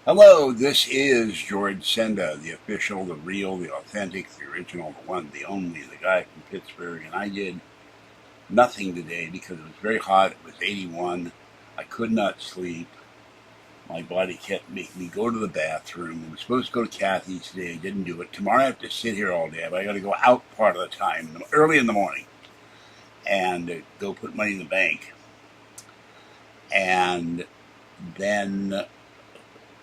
Hello, this is George Senda, the official, the real, the authentic, the original, the one, the only, the guy from Pittsburgh, and I did nothing today because it was very hot. It was 81. I could not sleep. My body kept making me go to the bathroom. I was supposed to go to Kathy's today. I didn't do it. Tomorrow I have to sit here all day, but I got to go out part of the time, early in the morning, and go put money in the bank. And then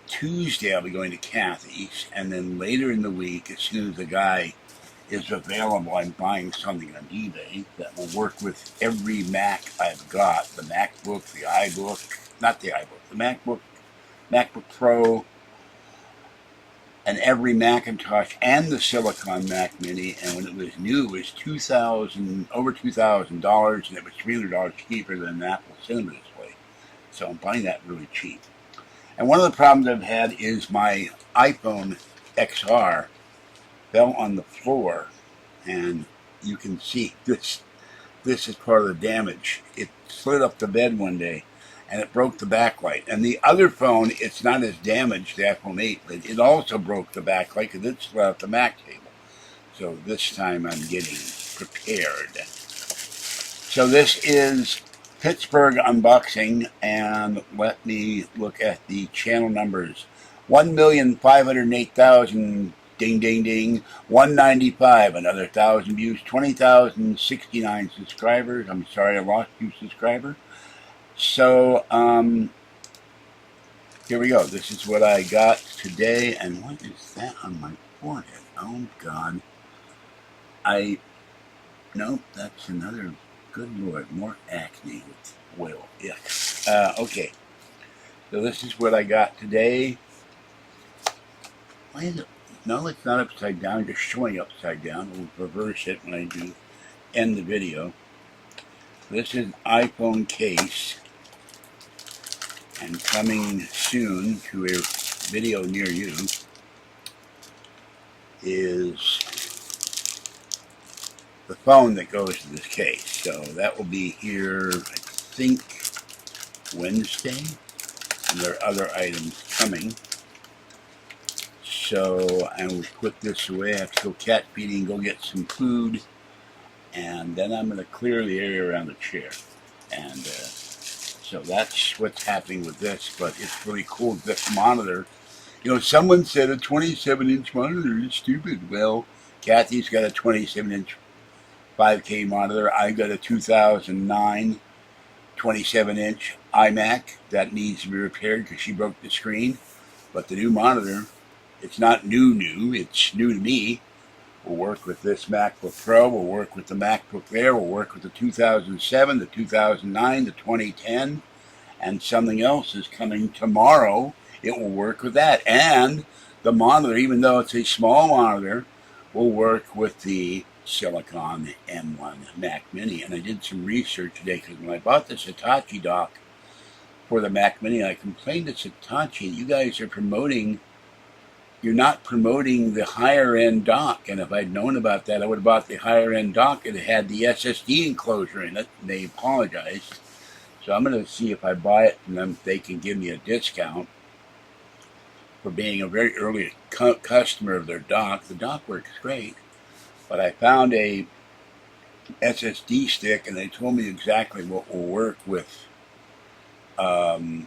Tuesday I'll be going to Kathy's, and then later in the week, as soon as the guy is available, I'm buying something on eBay that will work with every Mac I've got. The MacBook, the iBook, not the iBook, the MacBook Pro, and every Macintosh and the Silicon Mac Mini. And when it was new, it was over $2,000, and it was $300 cheaper than an Apple Cinema display. So I'm buying that really cheap. And one of the problems I've had is my iPhone XR fell on the floor, and you can see this is part of the damage. It slid up the bed one day, and it broke the backlight. And the other phone, it's not as damaged, the iPhone 8, but it also broke the backlight because it slid out the Mac table. So this time I'm getting prepared. So this is Pittsburgh unboxing, and let me look at the channel numbers. 1,508,000, ding ding ding, 195, another 1,000 views, 20,069 subscribers. I'm sorry I lost you, subscriber. So here we go. This is what I got today, and what is that on my forehead? Oh God. Nope, that's another. Good Lord, more acne with oil. Yeah. Okay. So this is what I got today. Why is it? No, it's not upside down. Just showing upside down. We'll reverse it when I do end the video. This is an iPhone case, and coming soon to a video near you is the phone that goes to this case. So that will be here, I think, Wednesday. And there are other items coming. So I will put this away. I have to go cat feeding, go get some food, and then I'm going to clear the area around the chair. And so that's what's happening with this. But it's really cool. This monitor, you know, someone said a 27-inch monitor is stupid. Well, Kathy's got a 27-inch 5K monitor. I got a 2009 27-inch iMac that needs to be repaired because she broke the screen. But the new monitor, it's not new, it's new to me. We'll work with this MacBook Pro, we'll work with the MacBook there, we'll work with the 2007, the 2009, the 2010, and something else is coming tomorrow. It will work with that. And the monitor, even though it's a small monitor, will work with the Silicon M1 Mac Mini. And I did some research today because when I bought the Hitachi dock for the Mac Mini, I complained to Hitachi, you guys are you're not promoting the higher end dock. And if I'd known about that, I would have bought the higher end dock and it had the SSD enclosure in it. And they apologized. So I'm going to see if I buy it from them, if they can give me a discount for being a very early customer of their dock. The dock works great. But I found a SSD stick, and they told me exactly what will work with my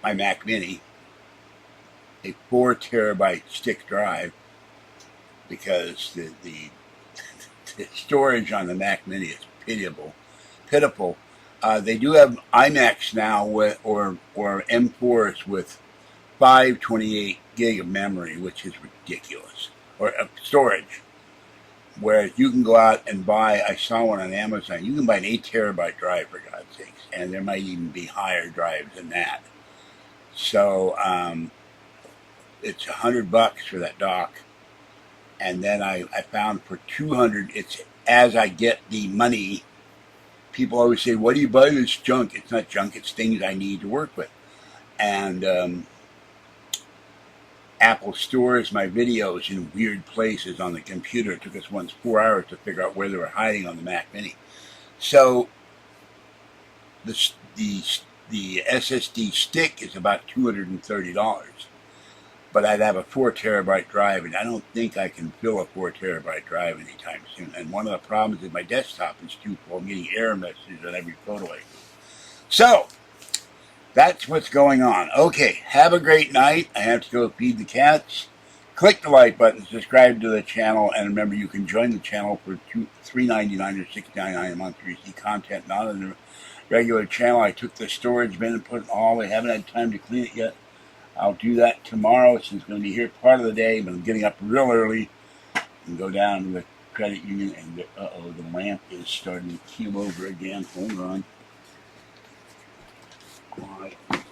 Mac Mini. A 4 terabyte stick drive, because the storage on the Mac Mini is pitiful. They do have iMacs now or M4s with 528 gig of memory, which is ridiculous. Or storage, whereas you can go out and buy, I saw one on Amazon, you can buy an 8 terabyte drive, for God's sakes, and there might even be higher drives than that. So it's $100 for that dock, and then I found for $200, it's as I get the money. People always say, why do you buy this junk? It's not junk, it's things I need to work with. And Apple stores my videos in weird places on the computer. It took us once 4 hours to figure out where they were hiding on the Mac Mini. So the the SSD stick is about $230. But I'd have a 4 terabyte drive, and I don't think I can fill a 4 terabyte drive anytime soon. And one of the problems is my desktop is too full. I'm getting error messages on every photo I do. So, that's what's going on. Okay, have a great night. I have to go feed the cats. Click the like button, subscribe to the channel, and remember you can join the channel for $3.99 or $6.99 a month to receive content not on the regular channel. I took the storage bin and put it in the hallway. I haven't had time to clean it yet. I'll do that tomorrow since I'm going to be here part of the day, but I'm getting up real early and go down to the credit union. And the lamp is starting to keel over again. Hold on.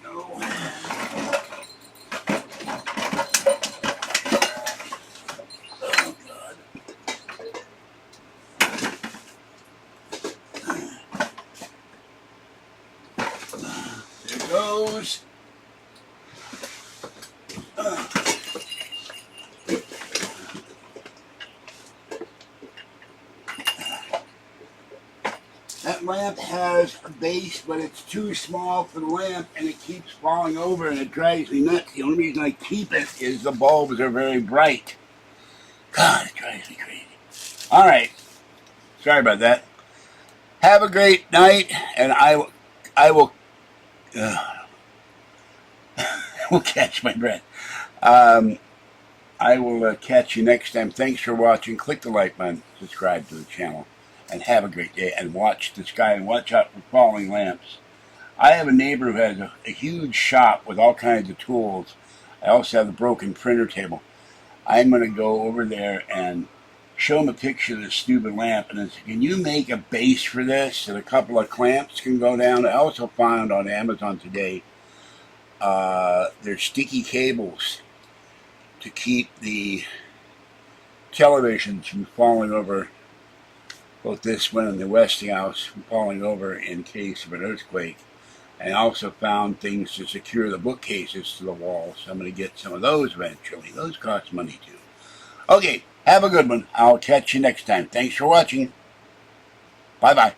No. Oh, God. There it goes. That lamp has a base, but it's too small for the lamp, and it keeps falling over, and it drives me nuts. The only reason I keep it is the bulbs are very bright. God, it drives me crazy. All right. Sorry about that. Have a great night, and I will will catch my breath. I will catch you next time. Thanks for watching. Click the like button, subscribe to the channel, and have a great day. And watch the sky and watch out for falling lamps. I have a neighbor who has a huge shop with all kinds of tools. I also have a broken printer table. I'm going to go over there and show him a picture of this stupid lamp and then say, can you make a base for this and a couple of clamps can go down? I also found on Amazon today there's sticky cables to keep the televisions from falling over, both this one and the Westinghouse from falling over in case of an earthquake. And I also found things to secure the bookcases to the wall, so I'm going to get some of those eventually. Those cost money too. Okay, have a good one. I'll catch you next time. Thanks for watching. Bye-bye.